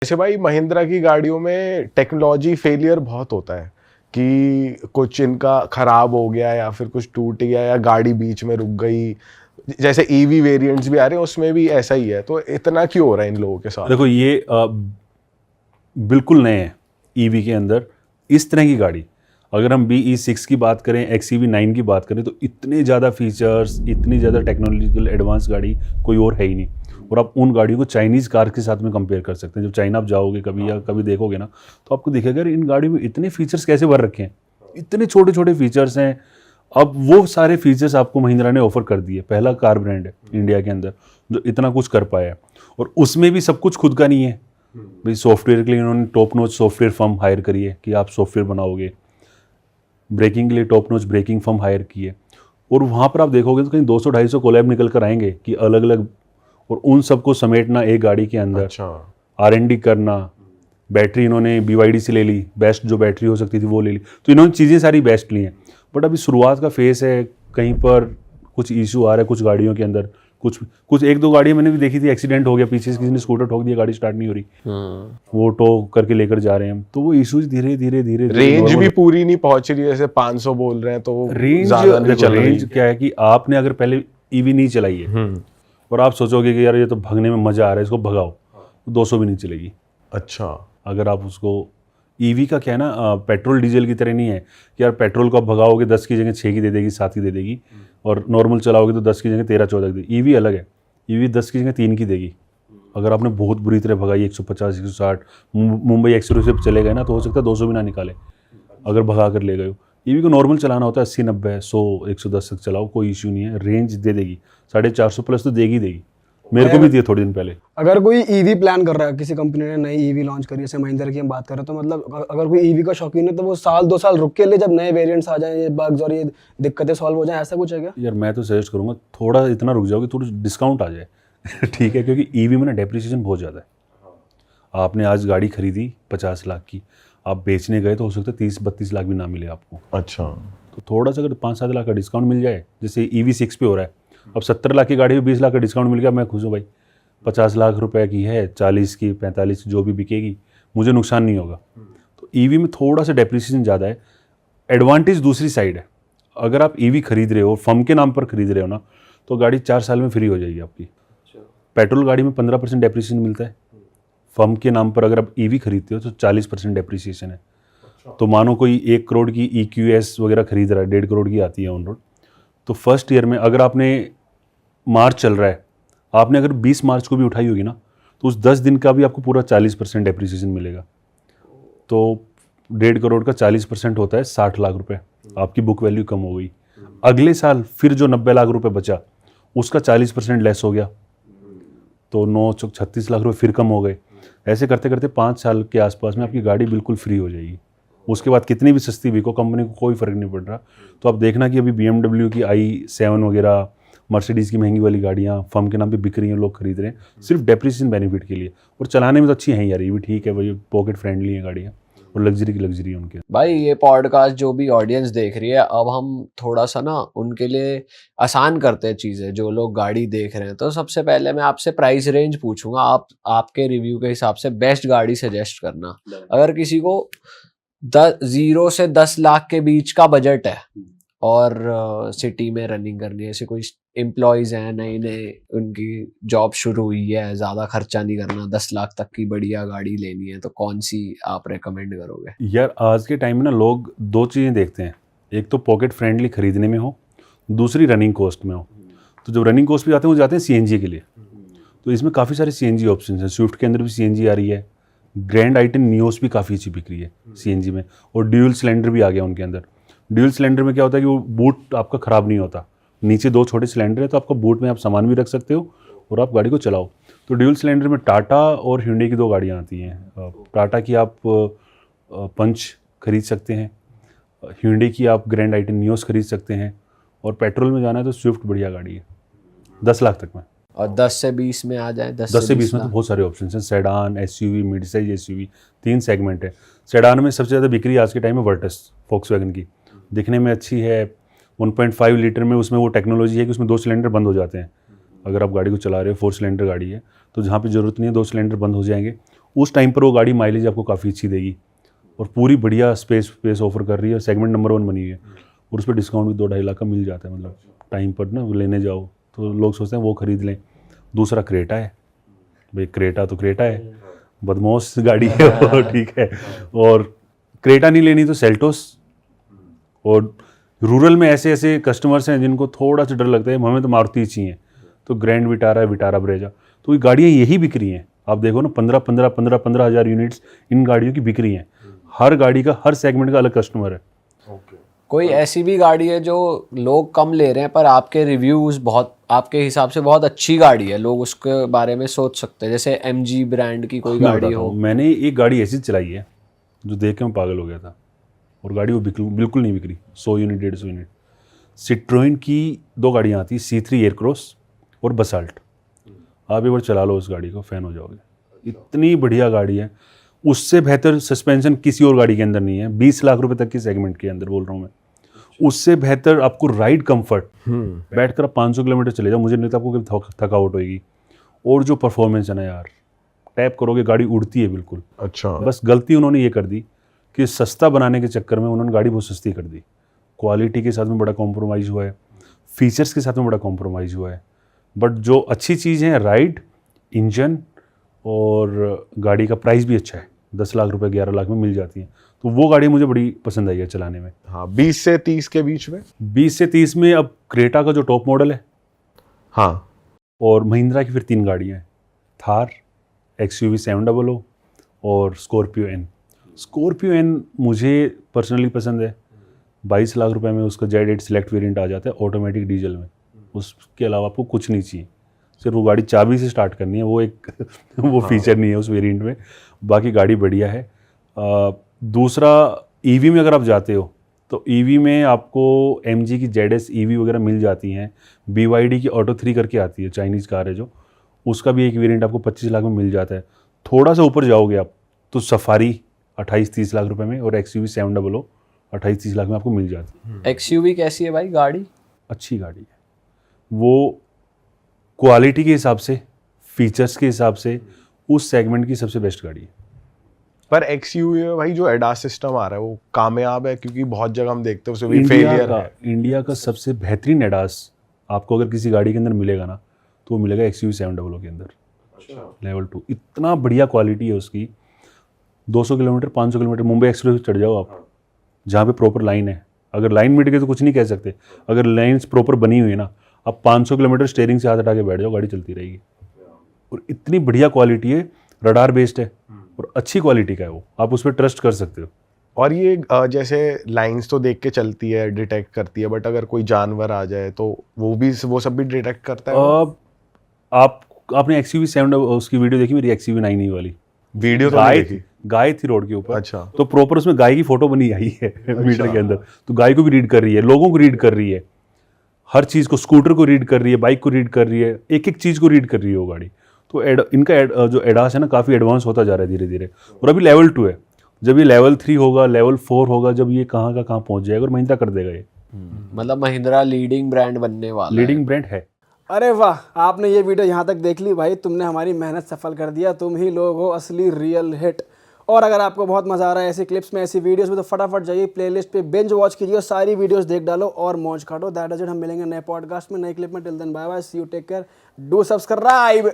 जैसे भाई महिंद्रा की गाड़ियों में टेक्नोलॉजी फेलियर बहुत होता है कि कुछ इनका खराब हो गया या फिर कुछ टूट गया या गाड़ी बीच में रुक गई। जैसे ईवी वेरिएंट्स भी आ रहे हैं उसमें भी ऐसा ही है, तो इतना क्यों हो रहा है इन लोगों के साथ? देखो ये बिल्कुल नए हैं ईवी के अंदर इस तरह की गाड़ी। अगर हम BE6 की बात करें, XEV9 की बात करें, तो इतने ज़्यादा फीचर्स, इतनी ज़्यादा टेक्नोलॉजिकल एडवांस गाड़ी कोई और है ही नहीं। और आप उन गाड़ियों को चाइनीज़ कार के साथ में कंपेयर कर सकते हैं। जब चाइना आप जाओगे कभी या कभी देखोगे ना, तो आपको दिखेगा यार इन गाड़ियों में इतने फीचर्स कैसे भर रखे हैं, इतने छोटे छोटे फीचर्स हैं। अब वो सारे फीचर्स आपको महिंद्रा ने ऑफर कर दिए। पहला कार ब्रांड है इंडिया के अंदर जो इतना कुछ कर पाया है, और उसमें भी सब कुछ खुद का नहीं है भाई। सॉफ्टवेयर के लिए इन्होंने top notch software firm hire करी है कि आप सॉफ्टवेयर बनाओगे। ब्रेकिंग के लिए top notch breaking firm hire की है, और वहाँ पर आप देखोगे तो कहीं 200-250 कोलैब निकल कर आएंगे कि अलग अलग, और उन सबको समेटना एक गाड़ी के अंदर। अच्छा। R&D करना। बैटरी इन्होंने BYD से ले ली, बेस्ट जो बैटरी हो सकती थी वो ले ली। तो इन्होंने चीज़ें सारी बेस्ट ली हैं, बट अभी शुरुआत का फेस है। कहीं पर कुछ इशू आ रहा है कुछ गाड़ियों के अंदर। कुछ एक दो गाड़ियाँ मैंने भी देखी थी, एक्सीडेंट हो गया, पीछे से किसी ने स्कूटर ठोक दिया, गाड़ी स्टार्ट नहीं हो रही, वो टो करके लेकर जा रहे हैं। तो वो इश्यूज धीरे धीरे धीरे रेंज भी पूरी नहीं पहुंच रही है, जैसे 500 बोल रहे हैं तो रेंज ज्यादा नहीं चल रही। रेंज क्या है कि आपने अगर पहले ईवी नहीं चलाई है और आप सोचोगे कि यार ये तो भगने में मजा आ रहा है, इसको भगाओ, तो 200 भी नहीं चलेगी। अच्छा। अगर आप उसको, ईवी का क्या है ना, पेट्रोल डीजल की तरह नहीं है कि यार पेट्रोल को आप भगाओगे 10 की जगह 6 की दे देगी, 7 की दे देगी, और नॉर्मल चलाओगे तो 10 की जगह 13-14 की देगी। ईवी अलग है, ईवी 10 की जगह 3 की देगी। अगर आपने बहुत बुरी तरह भगाई 150-160, मुंबई एक्सप्रेस से चले गए ना, तो हो सकता है 200 भी ना निकाले अगर भगा कर ले गए हो। ईवी को नॉर्मल चलाना होता है 80-90, 100, 110 तक चलाओ, कोई इशू नहीं है। रेंज दे देगी 450 प्लस तो देगी देगी। मेरे को भी दिए थोड़े दिन पहले। अगर कोई ईवी प्लान कर रहा है, किसी कंपनी ने नई ईवी लॉन्च करी है, जैसे महिंद्रा की हम बात करें, तो मतलब अगर कोई ईवी का शौकीन है तो वो 1-2 साल रुक के ले, जब नए वेरिएंट्स आ जाएं, ये बग्स और ये दिक्कतें सॉल्व हो जाएं, ऐसा कुछ है क्या? यार मैं तो सजेस्ट करूंगा थोड़ा इतना रुक जाओगे, थोड़ा डिस्काउंट आ जाए ठीक है, क्योंकि ईवी में ना डेप्रिसिएशन बहुत ज़्यादा है। आपने आज गाड़ी खरीदी 50 लाख की, आप बेचने गए तो हो सकता है 30-32 लाख भी ना मिले आपको। अच्छा। तो थोड़ा सा अगर 5-7 लाख का डिस्काउंट मिल जाए, जैसे EV6 पे हो रहा है, अब 70 लाख की गाड़ी में 20 लाख का डिस्काउंट मिल गया, मैं खुश हूँ भाई। 50 लाख रुपए की है, 40 की, 45 जो भी बिकेगी, मुझे नुकसान नहीं होगा। तो ईवी में थोड़ा सा डेप्रिसिएशन ज़्यादा है। एडवांटेज दूसरी साइड है, अगर आप ईवी खरीद रहे हो, फर्म के नाम पर खरीद रहे हो ना, तो गाड़ी 4 साल में फ्री हो जाएगी आपकी। पेट्रोल गाड़ी में 15% डेप्रिसिएशन मिलता है, फर्म के नाम पर अगर आप ईवी खरीदते हो तो 40% डेप्रिसिएशन है। तो मानो कोई 1 करोड़ की EQS वगैरह खरीद रहा है, 1.5 करोड़ की आती है ऑन रोड, तो फर्स्ट ईयर में अगर आपने, मार्च चल रहा है, आपने अगर 20 मार्च को भी उठाई होगी ना, तो उस 10 दिन का भी आपको पूरा 40% डेप्रिसिएशन मिलेगा। तो 1.5 करोड़ का 40% होता है 60 लाख रुपए, आपकी बुक वैल्यू कम हो गई। अगले साल फिर जो 90 लाख रुपए बचा, उसका 40% लेस हो गया, तो 9-36 लाख रुपए फिर कम हो गए। ऐसे करते करते 5 साल के आसपास में आपकी गाड़ी बिल्कुल फ्री हो जाएगी। उसके बाद कितनी भी सस्ती बिको, कंपनी को कोई फ़र्क नहीं पड़ रहा। तो आप देखना कि अभी BMW की i7 वगैरह, मर्सिडीज़ की महंगी वाली गाड़ियाँ फर्म के नाम पे बिक रही हैं, लोग खरीद रहे हैं सिर्फ डेप्रिसिएशन बेनिफिट के लिए। और चलाने में तो अच्छी हैं यार, ये भी ठीक है भाई, पॉकेट फ्रेंडली हैं गाड़ियाँ, और लग्जरी की लग्जरी है उनके। भाई ये पॉडकास्ट जो भी ऑडियंस देख रही है, अब हम थोड़ा सा ना उनके लिए आसान करते हैं चीज़ें, जो लोग गाड़ी देख रहे हैं। तो सबसे पहले मैं आपसे प्राइस रेंज पूछूंगा, आप आपके रिव्यू के हिसाब से बेस्ट गाड़ी सजेस्ट करना। अगर किसी को 0 से 10 लाख के बीच का बजट है और सिटी में रनिंग करनी है, ऐसे कोई एम्प्लॉयज़ हैं, नए नए उनकी जॉब शुरू हुई है, ज़्यादा खर्चा नहीं करना, 10 लाख तक की बढ़िया गाड़ी लेनी है, तो कौन सी आप रेकमेंड करोगे? यार आज के टाइम में ना लोग 2 चीज़ें देखते हैं, एक तो पॉकेट फ्रेंडली खरीदने में हो, दूसरी रनिंग कॉस्ट में हो। तो जब रनिंग कॉस्ट पे जाते हैं वो जाते हैं CNG के लिए। तो इसमें काफ़ी सारे CNG ऑप्शन हैं। स्विफ्ट के अंदर भी CNG आ रही है, ग्रैंड आई10 नियोस भी काफ़ी अच्छी बिक रही है CNG में, और ड्यूल सिलेंडर भी आ गया उनके अंदर। ड्यूल सिलेंडर में क्या होता है कि वो बूट आपका ख़राब नहीं होता, नीचे 2 छोटे सिलेंडर है, तो आपका बूट में आप सामान भी रख सकते हो और आप गाड़ी को चलाओ। तो ड्यूल सिलेंडर में टाटा और hyundai की 2 गाड़ियाँ आती हैं। टाटा की आप पंच खरीद सकते हैं, hyundai की आप ग्रैंड आई10 नियोस खरीद सकते हैं, और पेट्रोल में जाना है तो स्विफ्ट बढ़िया गाड़ी है 10 लाख तक में। और 10 से 20 में आ जाए, 10 से 20 में तो बहुत सारे ऑप्शन हैं। Sedan, SUV, mid size SUV, 3 segment है। सेडान में सबसे ज़्यादा बिक्री आज के टाइम में वर्टस, वोक्सवैगन की, दिखने में अच्छी है, 1.5 लीटर में उसमें वो टेक्नोलॉजी है कि उसमें 2 सिलेंडर बंद हो जाते हैं। अगर आप गाड़ी को चला रहे हो, 4 सिलेंडर गाड़ी है, तो जहाँ पे ज़रूरत नहीं है 2 सिलेंडर बंद हो जाएंगे, उस टाइम पर वो गाड़ी माइलेज आपको काफ़ी अच्छी देगी और पूरी बढ़िया स्पेस ऑफर कर रही है, सेगमेंट नंबर 1 बनी हुई है और उस पर डिस्काउंट भी 2-2.5 लाख का मिल जाता है। मतलब टाइम पर ना लेने जाओ तो लोग सोचते हैं वो खरीद लें। दूसरा क्रेटा है, भाई क्रेटा तो क्रेटा है, बदमाश गाड़ी है वो, ठीक है। और क्रेटा नहीं लेनी तो सेल्टोस। और रूरल में ऐसे ऐसे कस्टमर्स हैं जिनको थोड़ा सा डर लगता है, हमें तो मारुति ही चाहिए, तो ग्रैंड विटारा, विटारा ब्रेजा, तो ये गाड़ियाँ यही बिक रही हैं। आप देखो ना 15 हज़ार यूनिट्स इन गाड़ियों की बिक रही हैं। हर गाड़ी का, हर सेगमेंट का अलग कस्टमर है। कोई ऐसी भी गाड़ी है जो लोग कम ले रहे हैं पर आपके रिव्यूज बहुत, आपके हिसाब से बहुत अच्छी गाड़ी है, लोग उसके बारे में सोच सकते हैं, जैसे MG ब्रांड की कोई मैं गाड़ी बताता हो? हूँ, मैंने एक गाड़ी ऐसी चलाई है जो देख के मैं पागल हो गया था, और गाड़ी वो बिल्कुल नहीं बिक रही। 100 यूनिट 150 यूनिट। सिट्रोइन की 2 गाड़ियाँ आती, C3 एयरक्रॉस और बसाल्ट। आप एक बार चला लो उस गाड़ी को, फैन हो जाओगे। इतनी बढ़िया गाड़ी है, उससे बेहतर सस्पेंशन किसी और गाड़ी के अंदर नहीं है। 20 लाख रुपए तक की सेगमेंट के अंदर बोल रहा हूँ मैं। उससे बेहतर आपको राइड कंफर्ट, बैठकर आप 500 किलोमीटर चले जाओ, मुझे नहीं लगता आपको कभी थकावट होगी। और जो परफॉर्मेंस है ना यार, टैप करोगे गाड़ी उड़ती है बिल्कुल। अच्छा। बस गलती उन्होंने ये कर दी कि सस्ता बनाने के चक्कर में उन्होंने गाड़ी बहुत सस्ती कर दी। क्वालिटी के साथ में बड़ा कॉम्प्रोमाइज़ हुआ है, फीचर्स के साथ में बड़ा कॉम्प्रोमाइज़ हुआ है। बट जो अच्छी चीज़ है, राइड, इंजन और गाड़ी का प्राइस भी अच्छा है। 10 लाख रुपए 11 लाख में मिल जाती है। तो वो गाड़ी मुझे बड़ी पसंद आई है चलाने में। हाँ, 20 से 30 के बीच में। 20 से 30 में अब क्रेटा का जो टॉप मॉडल है, हाँ, और महिंद्रा की फिर 3 गाड़ियाँ हैं, थार, XUV 700 और स्कॉर्पियो एन। स्कॉर्पियो एन मुझे पर्सनली पसंद है। 22 लाख रुपए में उसका Z8 सिलेक्ट वेरिएंट आ जाता है ऑटोमेटिक डीजल में। उसके अलावा आपको कुछ नहीं चाहिए, सिर्फ वो गाड़ी चाबी से स्टार्ट करनी है। वो एक वो फीचर नहीं है उस वेरिएंट में, बाकी गाड़ी बढ़िया है। दूसरा, ईवी में अगर आप जाते हो तो ईवी में आपको MG की ZS EV वगैरह मिल जाती हैं। BYD की ऑटो 3 करके आती है, चाइनीज़ कार है जो, उसका भी एक वेरिएंट आपको 25 लाख में मिल जाता है। थोड़ा सा ऊपर जाओगे आप तो सफारी 28-30 लाख रुपए में और XUV 700 28-30 लाख में आपको मिल जाती है। XUV कैसी है भाई गाड़ी? अच्छी गाड़ी है वो, क्वालिटी के हिसाब से, फीचर्स के हिसाब से उस सेगमेंट की सबसे बेस्ट गाड़ी है। पर XUV में भाई जो एडास सिस्टम आ रहा है वो कामयाब है, क्योंकि बहुत जगह हम देखते हैं उसमें भी फेलियर है। इंडिया का सबसे बेहतरीन एडास आपको अगर किसी गाड़ी के अंदर मिलेगा ना, तो वो मिलेगा XUV 700 के अंदर। लेवल 2 इतना बढ़िया क्वालिटी है उसकी। 200 किलोमीटर 500 किलोमीटर मुंबई एक्सप्रेस चढ़ जाओ आप, जहाँ पे प्रॉपर लाइन है। अगर लाइन मिट गई तो कुछ नहीं कह सकते, अगर लाइन्स प्रॉपर बनी हुई है ना, आप 500 किलोमीटर स्टेयरिंग से हाथ हटा के बैठ जाओ, गाड़ी चलती रहेगी। और इतनी बढ़िया क्वालिटी है, रडार बेस्ड है और अच्छी क्वालिटी का है वो, आप उस पर ट्रस्ट कर सकते हो। और ये जैसे लाइंस तो देख के चलती है, डिटेक्ट करती है, बट अगर कोई जानवर आ जाए तो वो सब भी डिटेक्ट करता है? आपने XUV 700 उसकी वीडियो देखी मेरी, XUV 9e वाली वीडियो तो नहीं देखी। गाय थी रोड के ऊपर। अच्छा। तो प्रॉपर उसमें गाय की फोटो बनी आई है मीटर के अंदर, तो गाय को भी रीड कर रही है, लोगों को रीड कर रही है, हर चीज़ को, स्कूटर को रीड कर रही है, बाइक को रीड कर रही है, एक एक चीज़ को रीड कर रही है वो गाड़ी। तो इनका जो एडास है ना, काफ़ी एडवांस होता जा रहा है धीरे धीरे। और अभी लेवल 2 है, जब ये लेवल 3 होगा, लेवल 4 होगा, जब ये कहाँ का कहाँ पहुँच जाएगा, और महिंद्रा कर देगा ये। मतलब महिंद्रा लीडिंग ब्रांड बनने वाला है। लीडिंग ब्रांड है। अरे वाह, आपने ये वीडियो यहाँ तक देख ली भाई, तुमने हमारी मेहनत सफल कर दिया। तुम ही लोग हो असली रियल हिट। और अगर आपको बहुत मजा आ रहा है ऐसी क्लिप्स में, ऐसी वीडियोस में, तो फटाफट जाइए प्लेलिस्ट पे, बिंज वॉच कीजिए और सारी वीडियोस देख डालो और मौज काटो। That is it. हम मिलेंगे नए पॉडकास्ट में, नए क्लिप में। Till then bye bye, see you, take care, do subscribe.